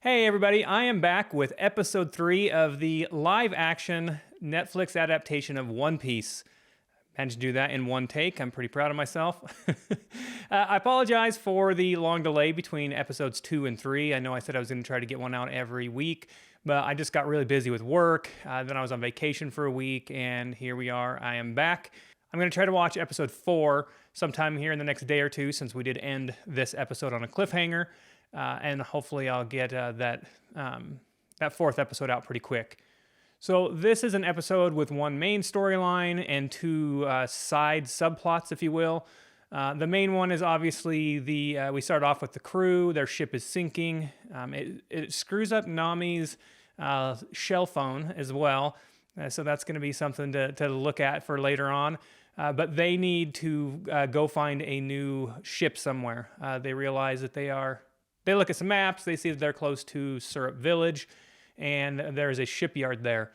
Hey everybody, I am back with episode 3 of the live-action Netflix adaptation of One Piece. Managed to do that in one take. I'm pretty proud of myself. I apologize for the long delay between episodes 2 and 3. I know I said I was going to try to get one out every week, but I just got really busy with work. Then I was on vacation for a week, and here we are. I am back. I'm going to try to watch episode 4 sometime here in the next day or two, since we did end this episode on a cliffhanger. And hopefully I'll get that fourth episode out pretty quick. So this is an episode with one main storyline and two side subplots, if you will. The main one is obviously we start off with the crew. Their ship is sinking. It screws up Nami's shell phone as well. So that's going to be something to look at for later on. But they need to go find a new ship somewhere. They realize that they look at some maps, they see that they're close to Syrup Village, and there's a shipyard there.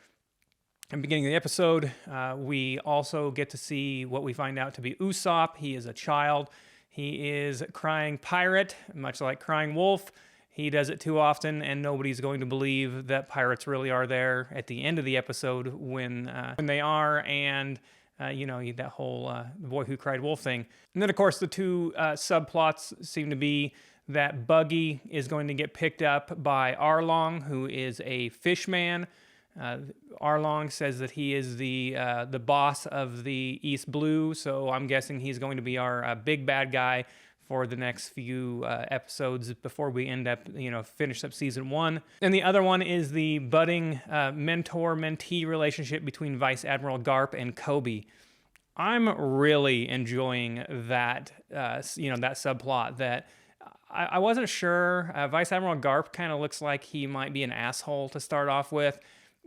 In the beginning of the episode, we also get to see what we find out to be Usopp. He is a child. He is crying pirate, much like crying wolf. He does it too often, and nobody's going to believe that pirates really are there at the end of the episode when they are, and that whole the boy who cried wolf thing. And then, of course, the two subplots seem to be that Buggy is going to get picked up by Arlong, who is a fish man. Arlong says that he is the boss of the East Blue, so I'm guessing he's going to be our big bad guy for the next few episodes before we end up, finish up season 1. And the other one is the budding mentor-mentee relationship between Vice Admiral Garp and Kobe. I'm really enjoying that, that subplot. That I wasn't sure. Vice Admiral Garp kind of looks like he might be an asshole to start off with,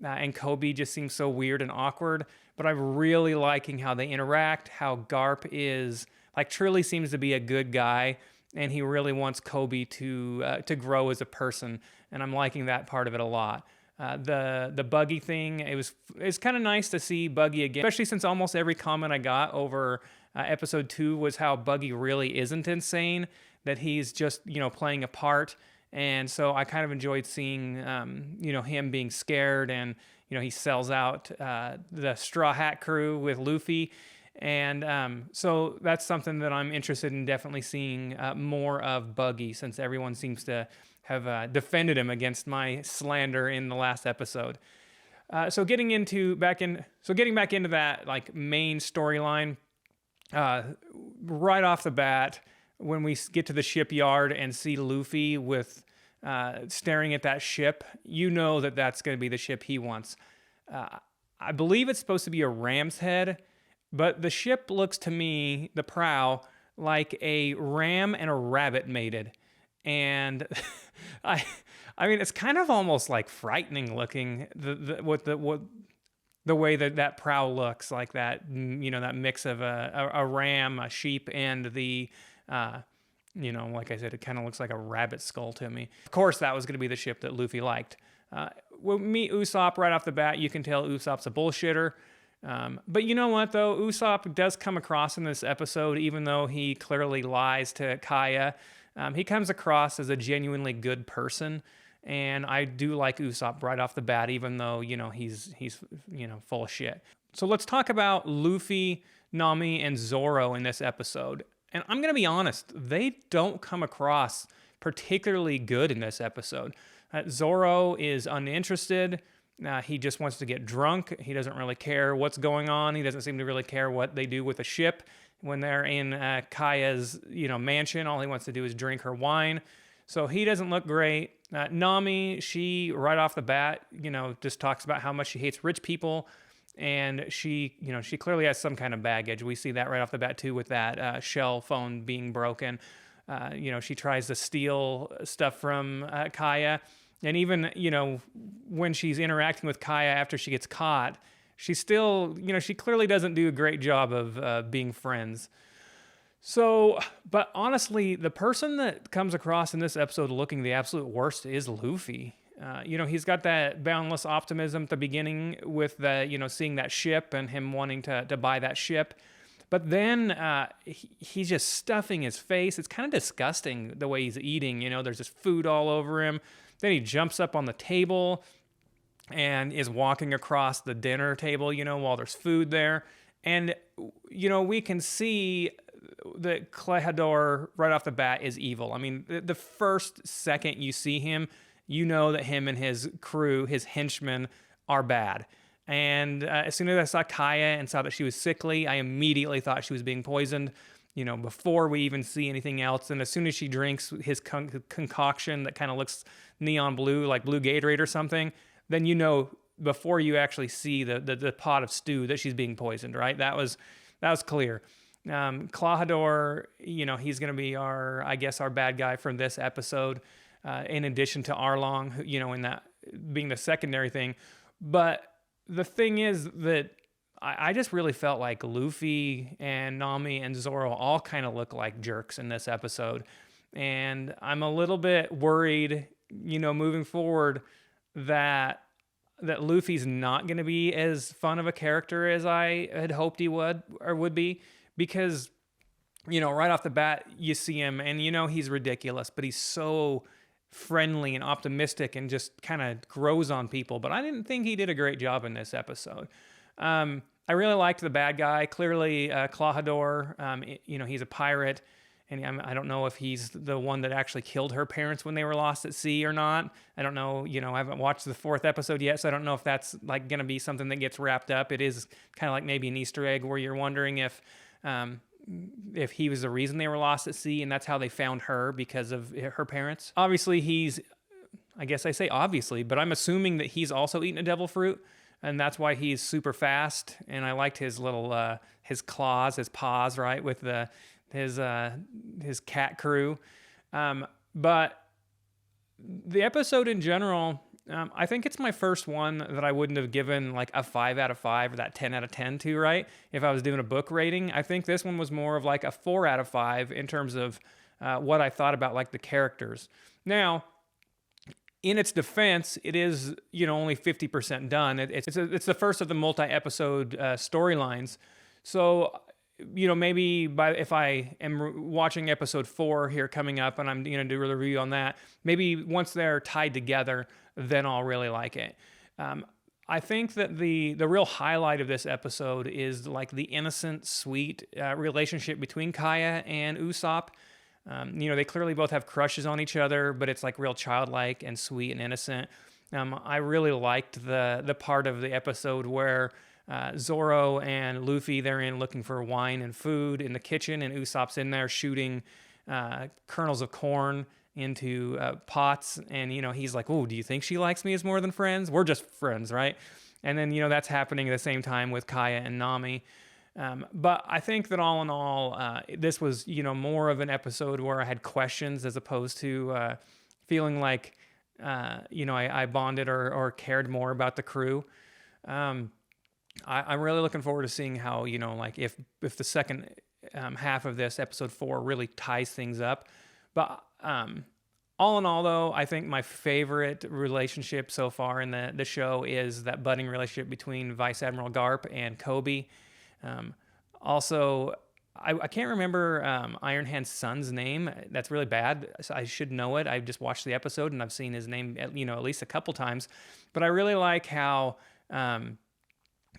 and Kobe just seems so weird and awkward. But I'm really liking how they interact, how Garp is, truly seems to be a good guy, and he really wants Kobe to grow as a person, and I'm liking that part of it a lot. The Buggy thing, it's kind of nice to see Buggy again, especially since almost every comment I got over episode 2 was how Buggy really isn't insane, that he's just, playing a part. And so I kind of enjoyed seeing, him being scared, and, he sells out the Straw Hat crew with Luffy. And so that's something that I'm interested in definitely seeing more of Buggy, since everyone seems to have defended him against my slander in the last episode. So getting back into that main storyline, right off the bat, when we get to the shipyard and see Luffy with staring at that ship, that's going to be the ship he wants. I believe it's supposed to be a ram's head, but the ship looks to me, the prow, like a ram and a rabbit mated. And I mean, it's kind of almost like frightening looking, the way that prow looks, like that, that mix of a ram, a sheep, and the like I said, it kind of looks like a rabbit skull to me. Of course, that was going to be the ship that Luffy liked. When we meet Usopp right off the bat, you can tell Usopp's a bullshitter. But you know what, though? Usopp does come across in this episode, even though he clearly lies to Kaya, he comes across as a genuinely good person. And I do like Usopp right off the bat, even though, he's full of shit. So let's talk about Luffy, Nami, and Zoro in this episode. And I'm going to be honest, they don't come across particularly good in this episode. Zoro is uninterested. He just wants to get drunk. He doesn't really care what's going on. He doesn't seem to really care what they do with the ship. When they're in Kaya's, mansion, all he wants to do is drink her wine. So he doesn't look great. Nami, she right off the bat, just talks about how much she hates rich people. And she clearly has some kind of baggage. We see that right off the bat too with that shell phone being broken. She tries to steal stuff from Kaya. And even, when she's interacting with Kaya after she gets caught, she still, she clearly doesn't do a great job of being friends. So, but honestly, the person that comes across in this episode looking the absolute worst is Luffy. He's got that boundless optimism at the beginning with the, seeing that ship and him wanting to buy that ship. But then he's just stuffing his face. It's kind of disgusting the way he's eating. There's just food all over him. Then he jumps up on the table and is walking across the dinner table, while there's food there. And, we can see that Klahadore right off the bat is evil. I mean, the first second you see him, that him and his crew, his henchmen, are bad. And as soon as I saw Kaya and saw that she was sickly, I immediately thought she was being poisoned, before we even see anything else. And as soon as she drinks his concoction that kind of looks neon blue, like blue Gatorade or something, then before you actually see the pot of stew that she's being poisoned, right? That was clear. Klahadore, he's going to be our bad guy from this episode, in addition to Arlong, in that being the secondary thing. But the thing is that I just really felt like Luffy and Nami and Zoro all kind of look like jerks in this episode. And I'm a little bit worried, moving forward, that Luffy's not going to be as fun of a character as I had hoped he would be, because, right off the bat, you see him and he's ridiculous, but he's so friendly and optimistic and just kind of grows on people. But I didn't think he did a great job in this episode. I really liked the bad guy. Clearly, Klahadore, he's a pirate. And I don't know if he's the one that actually killed her parents when they were lost at sea or not. I don't know. I haven't watched the 4th episode yet, so I don't know if that's like going to be something that gets wrapped up. It is kind of like maybe an Easter egg where you're wondering if he was the reason they were lost at sea, and that's how they found her, because of her parents. Obviously, I guess I say obviously, but I'm assuming that he's also eaten a devil fruit, and that's why he's super fast. And I liked his little his claws, his paws, right, with his cat crew. But the episode in general, I think it's my first one that I wouldn't have given like a 5 out of 5 or that 10 out of 10 to, right? If I was doing a book rating. I think this one was more of like a 4 out of 5 in terms of what I thought about like the characters. Now, in its defense, it is, only 50% done. It's the first of the multi-episode storylines. So, maybe if I am watching episode 4 here coming up and I'm going to do a review on that, maybe once they're tied together, then I'll really like it. I think that the real highlight of this episode is like the innocent, sweet relationship between Kaya and Usopp. They clearly both have crushes on each other, but it's like real childlike and sweet and innocent. I really liked the part of the episode where Zoro and Luffy, they're in looking for wine and food in the kitchen, and Usopp's in there shooting kernels of corn into pots, and he's like, "Oh, do you think she likes me as more than friends? We're just friends, right?" And then that's happening at the same time with Kaya and Nami. But I think that all in all, this was more of an episode where I had questions as opposed to feeling like I bonded or cared more about the crew. I'm really looking forward to seeing how, if the second half of this, episode 4, really ties things up. But all in all, though, I think my favorite relationship so far in the show is that budding relationship between Vice Admiral Garp and Kobe. Also, I can't remember Iron Hand's son's name. That's really bad. So I should know it. I've just watched the episode and I've seen his name, at least a couple times. But I really like how...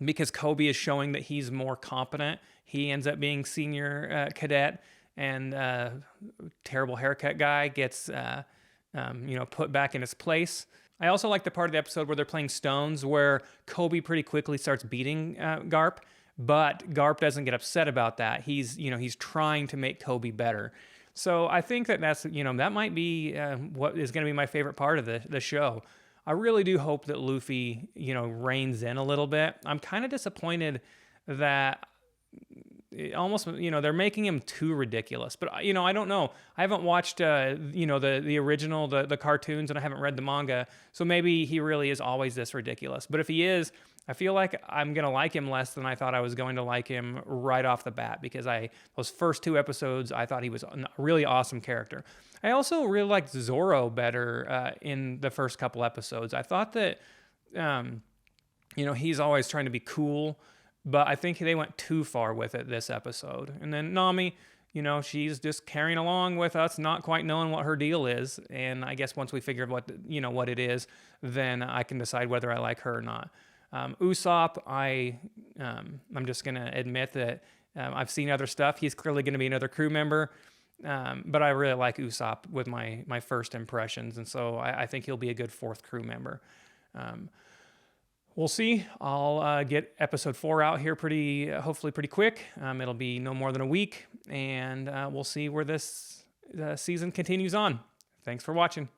because Kobe is showing that he's more competent, he ends up being senior cadet, and terrible haircut guy gets put back in his place. I also like the part of the episode where they're playing Stones, where Kobe pretty quickly starts beating Garp, but Garp doesn't get upset about that. He's trying to make Kobe better. So I think that's that might be what is going to be my favorite part of the show. I really do hope that Luffy, reins in a little bit. I'm kind of disappointed that almost, they're making him too ridiculous. But, I don't know. I haven't watched, the original, the cartoons, and I haven't read the manga. So maybe he really is always this ridiculous. But if he is, I feel like I'm going to like him less than I thought I was going to like him right off the bat, because those first 2 episodes, I thought he was a really awesome character. I also really liked Zoro better in the first couple episodes. I thought that, he's always trying to be cool, but I think they went too far with it this episode. And then Nami, she's just carrying along with us, not quite knowing what her deal is. And I guess once we figure what it is, then I can decide whether I like her or not. Usopp, I'm just gonna admit that I've seen other stuff. He's clearly going to be another crew member, but I really like Usopp with my first impressions, and so I think he'll be a good fourth crew member. We'll see. I'll get episode 4 out here hopefully pretty quick. It'll be no more than a week, and we'll see where this season continues on. Thanks for watching.